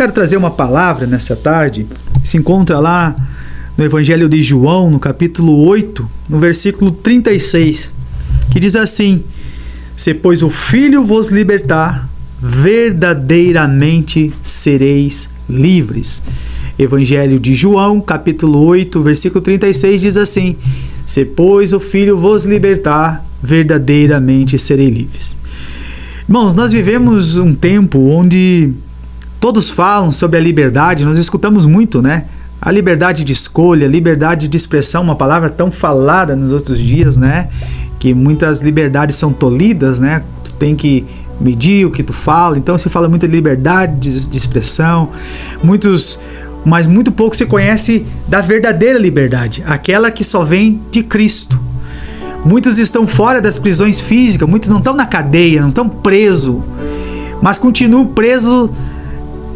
quero trazer uma palavra nessa tarde, se encontra lá no Evangelho de João, no capítulo 8, no versículo 36, que diz assim: se pois o Filho vos libertar, verdadeiramente sereis livres. Evangelho de João, capítulo 8, versículo 36 diz assim: se pois o Filho vos libertar, verdadeiramente sereis livres. Irmãos, nós vivemos um tempo onde todos falam sobre a liberdade, nós escutamos muito, né? A liberdade de escolha, liberdade de expressão, uma palavra tão falada nos outros dias, né? Que muitas liberdades são tolhidas, né? Tu tem que medir o que tu fala, então se fala muito de liberdade de expressão, mas muito pouco se conhece da verdadeira liberdade, aquela que só vem de Cristo. Muitos estão fora das prisões físicas, muitos não estão na cadeia, não estão presos, mas continuam presos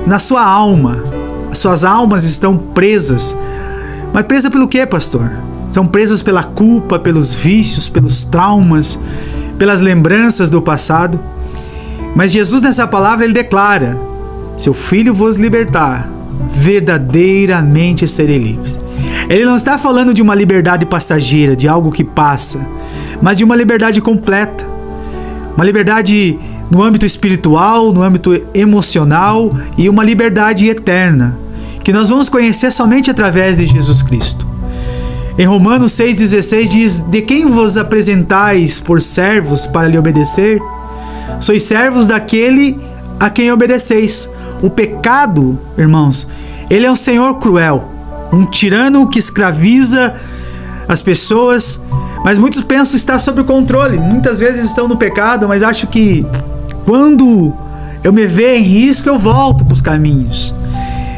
na sua alma. As suas almas estão presas. Mas presas pelo quê, pastor? São presas pela culpa, pelos vícios, pelos traumas, pelas lembranças do passado. Mas Jesus, nessa palavra, ele declara: se o Filho vos libertar, verdadeiramente serei livres. Ele não está falando de uma liberdade passageira, de algo que passa, mas de uma liberdade completa. Uma liberdade no âmbito espiritual, no âmbito emocional e uma liberdade eterna, que nós vamos conhecer somente através de Jesus Cristo. Em Romanos 6,16 diz: de quem vos apresentais por servos para lhe obedecer? Sois servos daquele a quem obedeceis. O pecado, irmãos, ele é um senhor cruel, um tirano que escraviza as pessoas, mas muitos pensam estar sob controle. Muitas vezes estão no pecado, mas acho que quando eu me ver em risco, eu volto para os caminhos.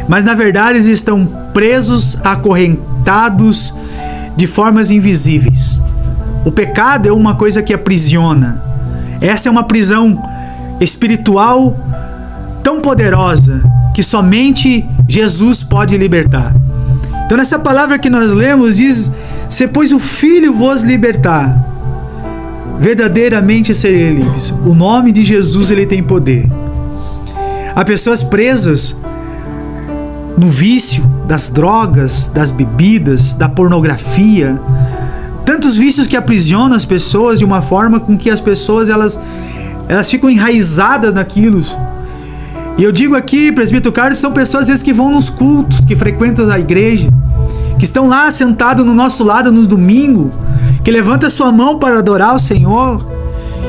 Mas na verdade eles estão presos, acorrentados de formas invisíveis. O pecado é uma coisa que aprisiona. Essa é uma prisão espiritual tão poderosa que somente Jesus pode libertar. Então nessa palavra que nós lemos diz: se pois o Filho vos libertar, verdadeiramente sereis livres. O nome de Jesus, ele tem poder. Há pessoas presas no vício das drogas, das bebidas, da pornografia, tantos vícios que aprisionam as pessoas de uma forma com que as pessoas elas ficam enraizadas naquilo. E eu digo aqui, presbítero Carlos, são pessoas às vezes que vão nos cultos, que frequentam a igreja, que estão lá sentados no nosso lado no domingo, que levantam sua mão para adorar o Senhor,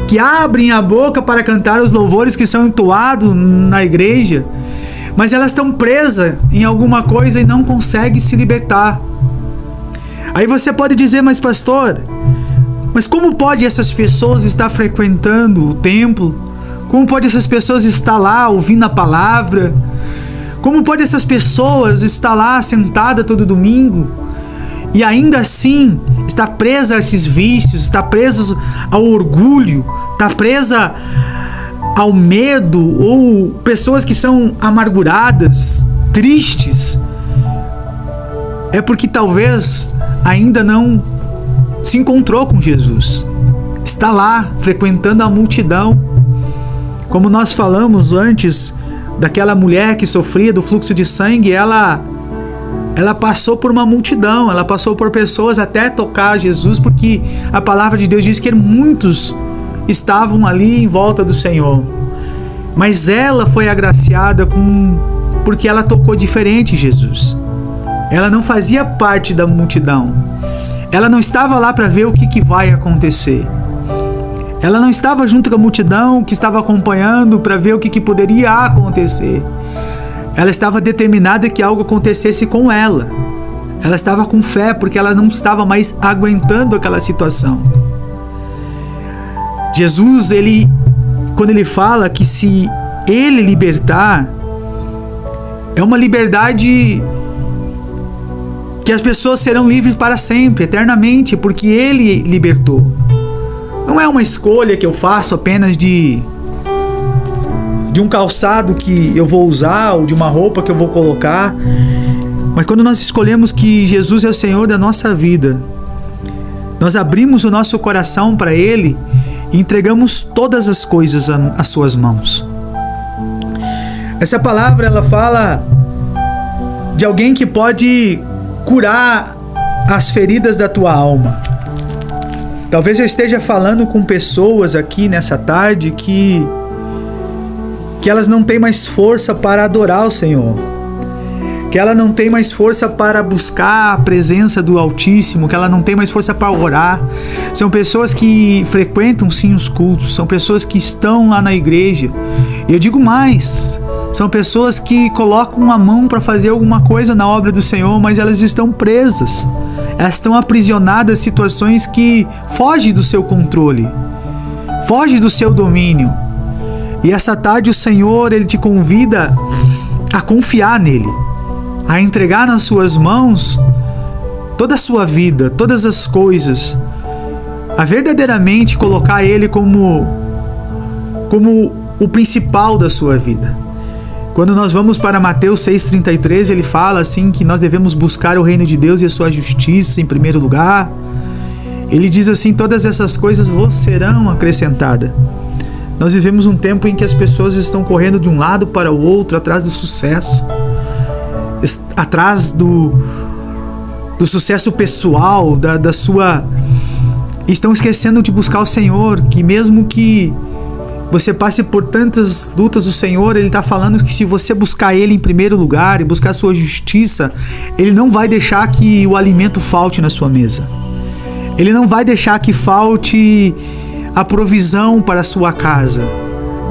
que abrem a boca para cantar os louvores que são entoados na igreja, mas elas estão presas em alguma coisa e não conseguem se libertar. Aí você pode dizer: mas pastor, mas como pode essas pessoas estar frequentando o templo? Como pode essas pessoas estar lá ouvindo a palavra? Como pode essas pessoas estar lá sentada todo domingo e ainda assim estar presa a esses vícios, estar presa ao orgulho, estar presa ao medo, ou pessoas que são amarguradas, tristes? É porque talvez ainda não se encontrou com Jesus. Está lá frequentando a multidão. Como nós falamos antes daquela mulher que sofria do fluxo de sangue, ela passou por uma multidão, ela passou por pessoas até tocar Jesus, porque a palavra de Deus diz que muitos estavam ali em volta do Senhor. Mas ela foi agraciada porque ela tocou diferente Jesus. Ela não fazia parte da multidão. Ela não estava lá para ver o que vai acontecer. Ela não estava junto com a multidão que estava acompanhando para ver o que poderia acontecer. Ela estava determinada que algo acontecesse com ela. Ela estava com fé porque ela não estava mais aguentando aquela situação. Jesus, quando ele fala que se ele libertar, é uma liberdade que as pessoas serão livres para sempre, eternamente, porque ele libertou. Não é uma escolha que eu faço apenas de um calçado que eu vou usar ou de uma roupa que eu vou colocar, mas quando nós escolhemos que Jesus é o Senhor da nossa vida, nós abrimos o nosso coração para Ele e entregamos todas as coisas às suas mãos. Essa palavra, ela fala de alguém que pode curar as feridas da tua alma. Talvez eu esteja falando com pessoas aqui nessa tarde que elas não têm mais força para adorar o Senhor, que ela não tem mais força para buscar a presença do Altíssimo, que ela não tem mais força para orar. São pessoas que frequentam sim os cultos, são pessoas que estão lá na igreja. E eu digo mais, são pessoas que colocam a mão para fazer alguma coisa na obra do Senhor, mas elas estão presas. Elas estão aprisionadas em situações que fogem do seu controle, fogem do seu domínio. E essa tarde o Senhor, Ele te convida a confiar nele, a entregar nas suas mãos toda a sua vida, todas as coisas, a verdadeiramente colocar Ele como o principal da sua vida. Quando nós vamos para Mateus 6,33, ele fala assim que nós devemos buscar o reino de Deus e a sua justiça em primeiro lugar. Ele diz assim, todas essas coisas vos serão acrescentadas. Nós vivemos um tempo em que as pessoas estão correndo de um lado para o outro, atrás do sucesso, atrás do sucesso pessoal, da sua... Estão esquecendo de buscar o Senhor, que mesmo que você passe por tantas lutas, o Senhor, Ele está falando que se você buscar Ele em primeiro lugar e buscar a sua justiça, Ele não vai deixar que o alimento falte na sua mesa. Ele não vai deixar que falte a provisão para a sua casa.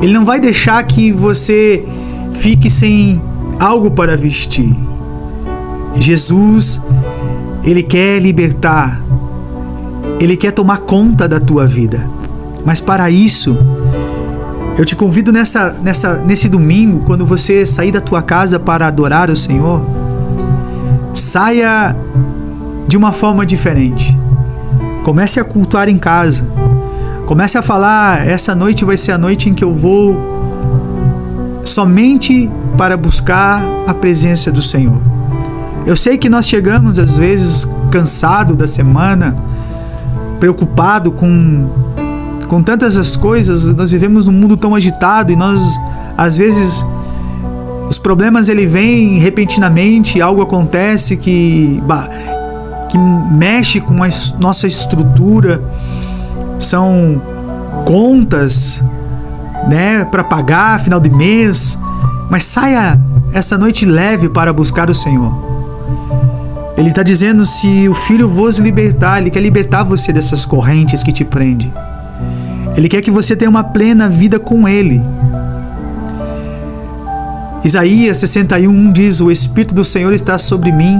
Ele não vai deixar que você fique sem algo para vestir. Jesus, Ele quer libertar. Ele quer tomar conta da tua vida. Mas para isso, eu te convido nesse domingo, quando você sair da tua casa para adorar o Senhor, saia de uma forma diferente. Comece a cultuar em casa. Comece a falar, essa noite vai ser a noite em que eu vou somente para buscar a presença do Senhor. Eu sei que nós chegamos às vezes cansado da semana, preocupado com tantas as coisas. Nós vivemos num mundo tão agitado e nós, às vezes, os problemas ele vêm repentinamente, algo acontece que mexe com a nossa estrutura, são contas, né, para pagar final de mês, mas saia essa noite leve para buscar o Senhor. Ele está dizendo, se o Filho vos libertar, Ele quer libertar você dessas correntes que te prendem. Ele quer que você tenha uma plena vida com Ele. Isaías 61 diz, o Espírito do Senhor está sobre mim,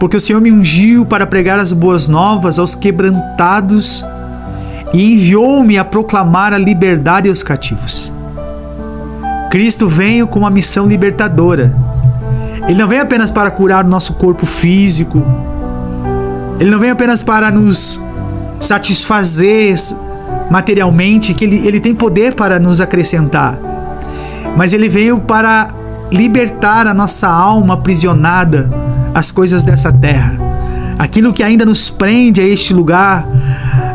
porque o Senhor me ungiu para pregar as boas novas aos quebrantados e enviou-me a proclamar a liberdade aos cativos. Cristo veio com uma missão libertadora. Ele não vem apenas para curar o nosso corpo físico. Ele não vem apenas para nos satisfazer materialmente, que ele tem poder para nos acrescentar. Mas Ele veio para libertar a nossa alma aprisionada às coisas dessa terra. Aquilo que ainda nos prende a este lugar,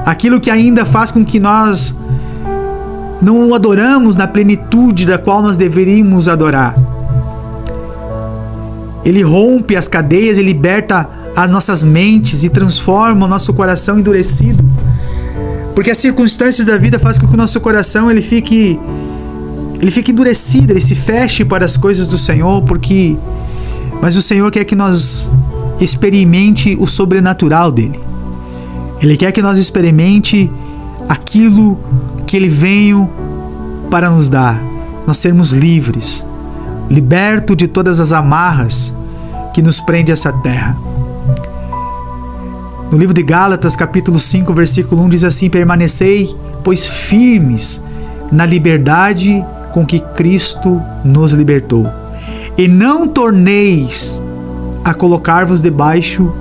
aquilo que ainda faz com que nós não o adoramos na plenitude da qual nós deveríamos adorar. Ele rompe as cadeias e liberta as nossas mentes e transforma o nosso coração endurecido. Porque as circunstâncias da vida fazem com que o nosso coração ele fique endurecido, ele se feche para as coisas do Senhor, mas o Senhor quer que nós experimente o sobrenatural dele. Ele quer que nós experimente aquilo que Ele veio para nos dar. Nós sermos livres, libertos de todas as amarras que nos prende a essa terra. No livro de Gálatas, capítulo 5, versículo 1, diz assim, permanecei, pois firmes na liberdade com que Cristo nos libertou. E não torneis a colocar-vos debaixo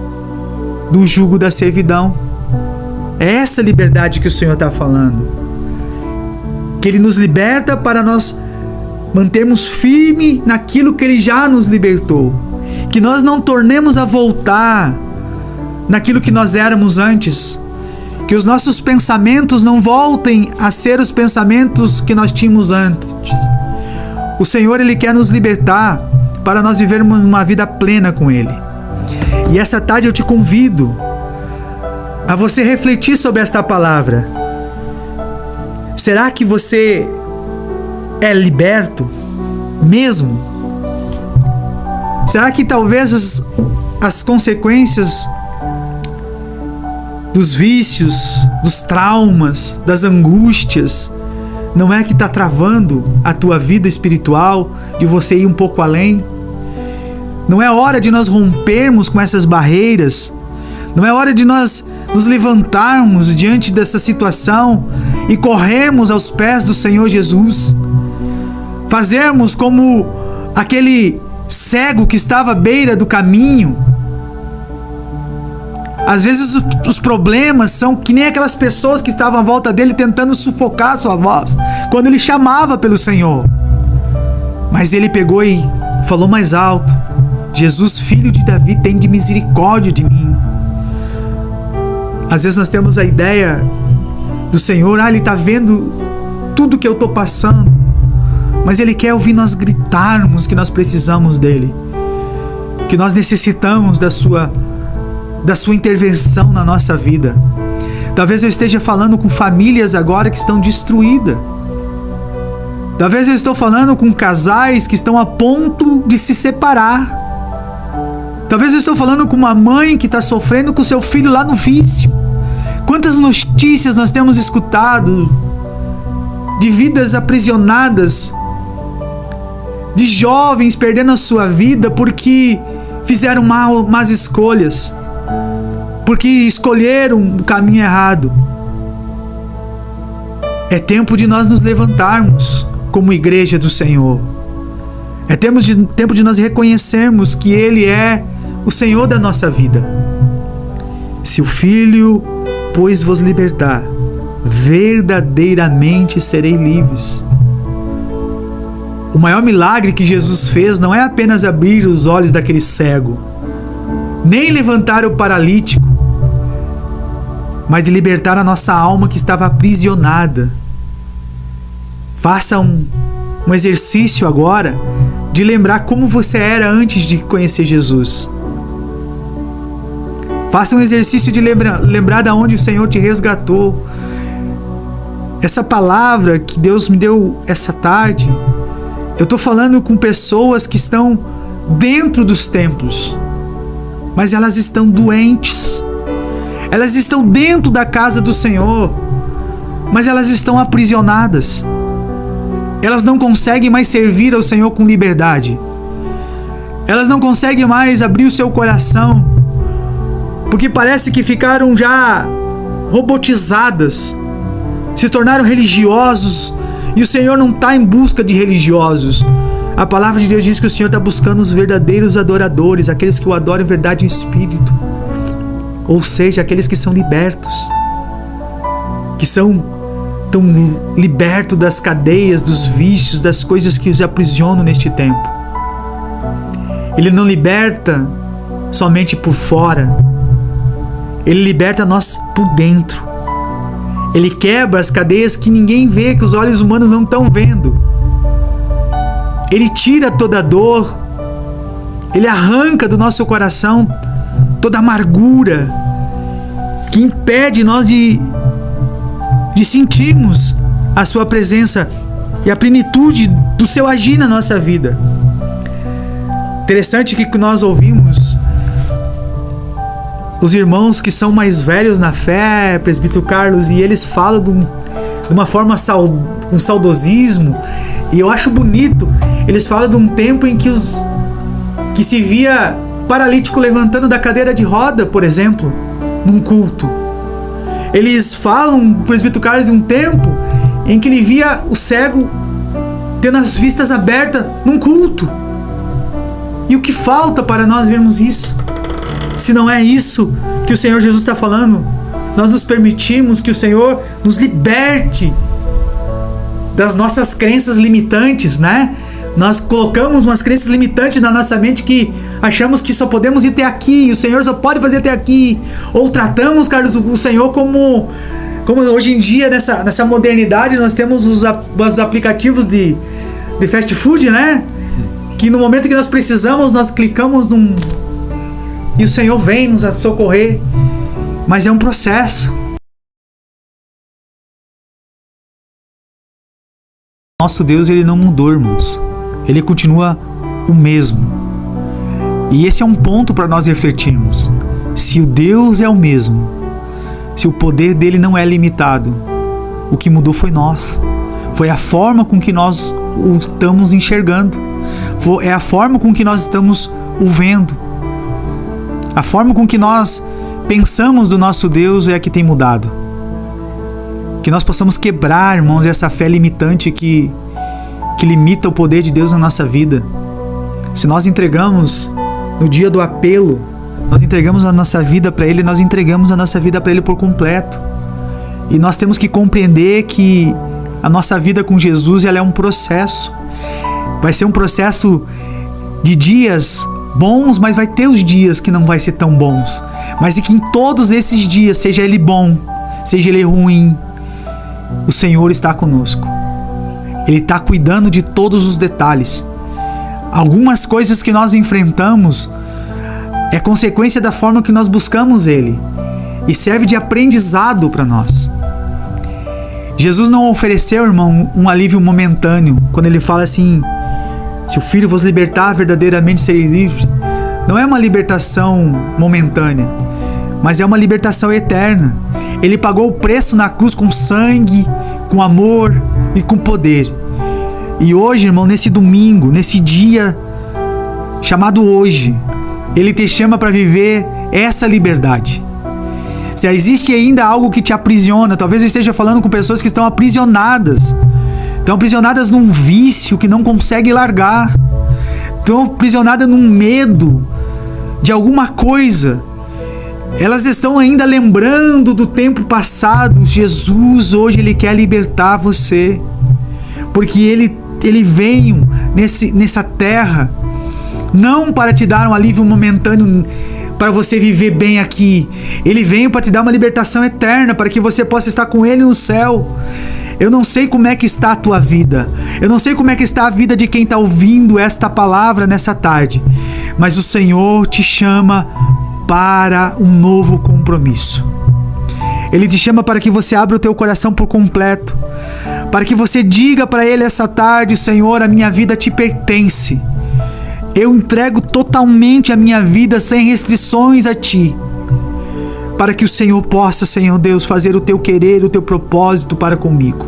do jugo da servidão. É essa liberdade que o Senhor está falando. Que Ele nos liberta para nós mantermos firme naquilo que Ele já nos libertou. Que nós não tornemos a voltar naquilo que nós éramos antes. Que os nossos pensamentos não voltem a ser os pensamentos que nós tínhamos antes. O Senhor, Ele quer nos libertar para nós vivermos uma vida plena com Ele. E essa tarde eu te convido a você refletir sobre esta palavra. Será que você é liberto mesmo? Será que talvez as consequências dos vícios, dos traumas, das angústias, não é que está travando a tua vida espiritual, de você ir um pouco além? Não é hora de nós rompermos com essas barreiras? Não é hora de nós nos levantarmos diante dessa situação e corrermos aos pés do Senhor Jesus? Fazermos como aquele cego que estava à beira do caminho. Às vezes os problemas são que nem aquelas pessoas que estavam à volta dele tentando sufocar a sua voz quando ele chamava pelo Senhor. Mas ele pegou e falou mais alto: Jesus, filho de Davi, tem de misericórdia de mim. Às vezes nós temos a ideia do Senhor, Ele está vendo tudo que eu estou passando, mas Ele quer ouvir nós gritarmos que nós precisamos dEle, que nós necessitamos da sua intervenção na nossa vida. Talvez eu esteja falando com famílias agora que estão destruídas. Talvez eu estou falando com casais que estão a ponto de se separar. Talvez eu estou falando com uma mãe que está sofrendo com seu filho lá no vício. Quantas notícias nós temos escutado de vidas aprisionadas, de jovens perdendo a sua vida porque fizeram más escolhas, porque escolheram o caminho errado. É tempo de nós nos levantarmos como igreja do Senhor. É tempo de nós reconhecermos que Ele é o Senhor da nossa vida. Se o Filho, pois, vos libertar, verdadeiramente serei livres. O maior milagre que Jesus fez não é apenas abrir os olhos daquele cego, nem levantar o paralítico, mas de libertar a nossa alma que estava aprisionada. Faça um exercício agora de lembrar como você era antes de conhecer Jesus. Faça um exercício de lembrar de onde o Senhor te resgatou. Essa palavra que Deus me deu essa tarde, eu estou falando com pessoas que estão dentro dos templos, mas elas estão doentes. Elas estão dentro da casa do Senhor, mas elas estão aprisionadas. Elas não conseguem mais servir ao Senhor com liberdade. Elas não conseguem mais abrir o seu coração, porque parece que ficaram já robotizadas, se tornaram religiosos, e o Senhor não está em busca de religiosos. A palavra de Deus diz que o Senhor está buscando os verdadeiros adoradores, aqueles que o adoram em verdade e em espírito, ou seja, aqueles que são libertos, que estão libertos das cadeias, dos vícios, das coisas que os aprisionam neste tempo. Ele não liberta somente por fora, Ele liberta nós por dentro. Ele quebra as cadeias que ninguém vê, que os olhos humanos não estão vendo. Ele tira toda a dor. Ele arranca do nosso coração toda a amargura que impede nós de sentirmos a sua presença e a plenitude do seu agir na nossa vida. Interessante que nós ouvimos os irmãos que são mais velhos na fé, presbítero Carlos, e eles falam de uma forma com saudosismo, e eu acho bonito. Eles falam de um tempo em que se via paralítico levantando da cadeira de roda, por exemplo, num culto. Eles falam, o presbítero Carlos, de um tempo em que ele via o cego tendo as vistas abertas num culto. E o que falta para nós vermos isso? Se não é isso que o Senhor Jesus está falando, nós nos permitimos que o Senhor nos liberte das nossas crenças limitantes, né? Nós colocamos umas crenças limitantes na nossa mente que achamos que só podemos ir até aqui, o Senhor só pode fazer até aqui. Ou tratamos, Carlos, o Senhor como hoje em dia, nessa modernidade, nós temos os aplicativos de fast food, né? Que no momento que nós precisamos, nós clicamos e o Senhor vem nos socorrer. Mas é um processo. Nosso Deus, ele não mudou, irmãos. Ele continua o mesmo. E esse é um ponto para nós refletirmos. Se o Deus é o mesmo, se o poder dele não é limitado, o que mudou foi nós. Foi a forma com que nós o estamos enxergando. É a forma com que nós estamos o vendo. A forma com que nós pensamos do nosso Deus é a que tem mudado. Que nós possamos quebrar, irmãos, essa fé limitante que limita o poder de Deus na nossa vida. Se nós entregamos no dia do apelo, nós entregamos a nossa vida para Ele, nós entregamos a nossa vida para Ele por completo. E nós temos que compreender que a nossa vida com Jesus, ela é um processo. Vai ser um processo de dias bons, mas vai ter os dias que não vai ser tão bons. Mas e que em todos esses dias, seja ele bom, seja ele ruim, o Senhor está conosco. Ele está cuidando de todos os detalhes. Algumas coisas que nós enfrentamos é consequência da forma que nós buscamos Ele e serve de aprendizado para nós. Jesus não ofereceu, irmão, um alívio momentâneo. Quando Ele fala assim, se o Filho vos libertar, verdadeiramente sereis livres. Não é uma libertação momentânea, mas é uma libertação eterna. Ele pagou o preço na cruz com sangue, com amor e com poder. E hoje, irmão, nesse domingo, nesse dia chamado hoje, Ele te chama para viver essa liberdade. Se existe ainda algo que te aprisiona, talvez eu esteja falando com pessoas que estão aprisionadas num vício que não consegue largar, estão aprisionadas num medo de alguma coisa. Elas estão ainda lembrando do tempo passado. Jesus hoje Ele quer libertar você, porque Ele veio nessa terra não para te dar um alívio momentâneo para você viver bem aqui. Ele veio para te dar uma libertação eterna, para que você possa estar com Ele no céu. Eu não sei como é que está a tua vida, eu não sei como é que está a vida de quem está ouvindo esta palavra nessa tarde, mas o Senhor te chama para um novo compromisso. Ele te chama para que você abra o teu coração por completo, para que você diga para Ele essa tarde: Senhor, a minha vida te pertence. Eu entrego totalmente a minha vida sem restrições a Ti, para que o Senhor possa, Senhor Deus, fazer o Teu querer, o Teu propósito para comigo.